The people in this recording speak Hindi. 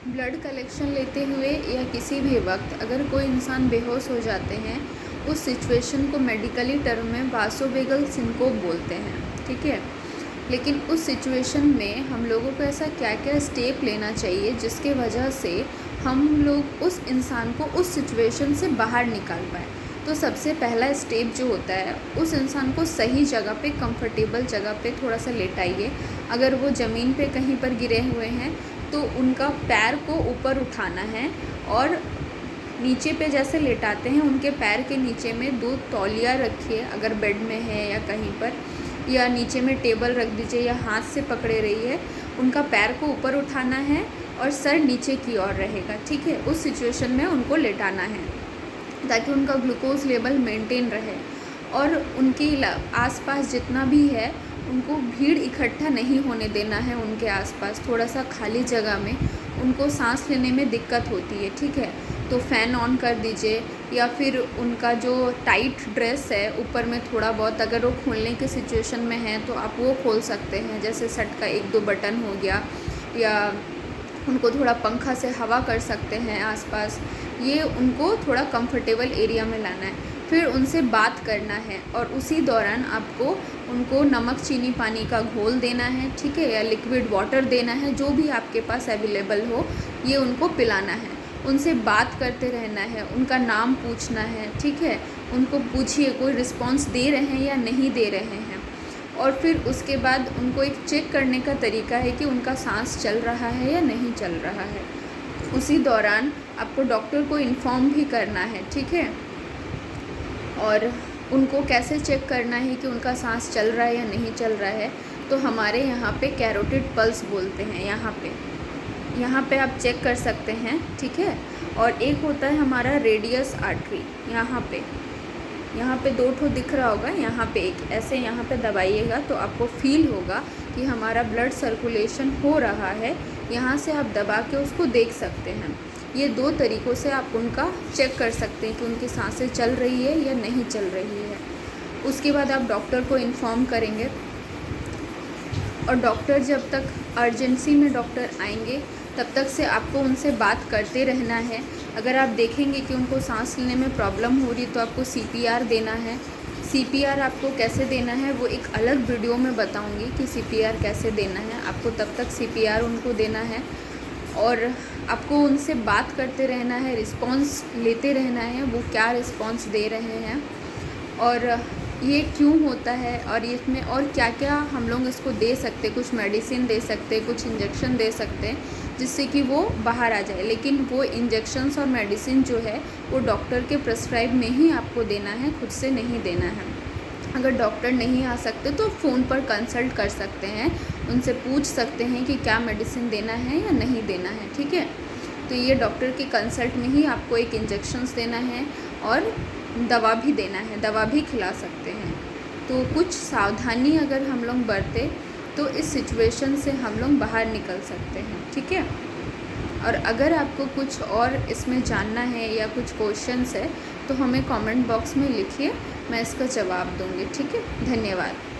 ब्लड कलेक्शन लेते हुए या किसी भी वक्त अगर कोई इंसान बेहोश हो जाते हैं, उस सिचुएशन को मेडिकली टर्म में वासोवेगल सिनकोप बोलते हैं, ठीक है। लेकिन उस सिचुएशन में हम लोगों को ऐसा क्या क्या स्टेप लेना चाहिए जिसके वजह से हम लोग उस इंसान को उस सिचुएशन से बाहर निकाल पाए। तो सबसे पहला स्टेप जो होता है, उस इंसान को सही जगह पे, कंफर्टेबल जगह पे थोड़ा सा लेटाइए। अगर वो ज़मीन पे कहीं पर गिरे हुए हैं तो उनका पैर को ऊपर उठाना है और नीचे पे जैसे लेटाते हैं उनके पैर के नीचे में 2 तौलिया रखिए, अगर बेड में है या कहीं पर, या नीचे में टेबल रख दीजिए या हाथ से पकड़े रहिए। उनका पैर को ऊपर उठाना है और सर नीचे की ओर रहेगा, ठीक है। उस सिचुएशन में उनको लेटाना है ताकि उनका ग्लूकोज लेवल मेंटेन रहे। और उनके आसपास जितना भी है उनको भीड़ इकट्ठा नहीं होने देना है। उनके आसपास थोड़ा सा खाली जगह में उनको सांस लेने में दिक्कत होती है, ठीक है। तो फ़ैन ऑन कर दीजिए, या फिर उनका जो टाइट ड्रेस है ऊपर में थोड़ा बहुत अगर वो खोलने की सिचुएशन में है तो आप वो खोल सकते हैं, जैसे शर्ट का 1-2 बटन हो गया, या उनको थोड़ा पंखा से हवा कर सकते हैं आसपास। ये उनको थोड़ा कंफर्टेबल एरिया में लाना है। फिर उनसे बात करना है और उसी दौरान आपको उनको नमक चीनी पानी का घोल देना है, ठीक है, या लिक्विड वाटर देना है, जो भी आपके पास अवेलेबल हो, ये उनको पिलाना है। उनसे बात करते रहना है, उनका नाम पूछना है, ठीक है। उनको पूछिए कोई रिस्पॉन्स दे रहे हैं या नहीं दे रहे हैं। और फिर उसके बाद उनको एक चेक करने का तरीका है कि उनका सांस चल रहा है या नहीं चल रहा है। उसी दौरान आपको डॉक्टर को इन्फॉर्म भी करना है, ठीक है। और उनको कैसे चेक करना है कि उनका सांस चल रहा है या नहीं चल रहा है, तो हमारे यहाँ पे कैरोटिड पल्स बोलते हैं। यहाँ पे आप चेक कर सकते हैं, ठीक है। और एक होता है हमारा रेडियस आर्टरी, यहाँ पे 2 ठो दिख रहा होगा, यहाँ पे एक ऐसे यहाँ पे दबाइएगा तो आपको फील होगा कि हमारा ब्लड सर्कुलेशन हो रहा है। यहाँ से आप दबा के उसको देख सकते हैं। ये 2 तरीक़ों से आप उनका चेक कर सकते हैं कि उनकी सांसें चल रही है या नहीं चल रही है। उसके बाद आप डॉक्टर को इन्फॉर्म करेंगे और डॉक्टर जब तक अर्जेंसी में डॉक्टर आएंगे तब तक से आपको उनसे बात करते रहना है। अगर आप देखेंगे कि उनको सांस लेने में प्रॉब्लम हो रही तो आपको CPR देना है। CPR आपको कैसे देना है वो एक अलग वीडियो में बताऊंगी कि CPR कैसे देना है। आपको तब तक CPR उनको देना है और आपको उनसे बात करते रहना है, रिस्पॉन्स लेते रहना है, वो क्या रिस्पॉन्स दे रहे हैं और ये क्यों होता है और इसमें और क्या क्या हम लोग इसको दे सकते, कुछ मेडिसिन दे सकते, कुछ इंजेक्शन दे सकते हैं जिससे कि वो बाहर आ जाए। लेकिन वो इंजेक्शन्स और मेडिसिन जो है वो डॉक्टर के प्रेस्क्राइब में ही आपको देना है, खुद से नहीं देना है। अगर डॉक्टर नहीं आ सकते तो फ़ोन पर कंसल्ट कर सकते हैं, उनसे पूछ सकते हैं कि क्या मेडिसिन देना है या नहीं देना है, ठीक है। तो ये डॉक्टर के कंसल्ट में ही आपको एक इंजेक्शन्स देना है और दवा भी देना है, दवा भी खिला सकते हैं। तो कुछ सावधानी अगर हम लोग बरतें तो इस सिचुएशन से हम लोग बाहर निकल सकते हैं, ठीक है। और अगर आपको कुछ और इसमें जानना है या कुछ क्वेश्चंस है तो हमें कमेंट बॉक्स में लिखिए, मैं इसका जवाब दूंगी, ठीक है। धन्यवाद।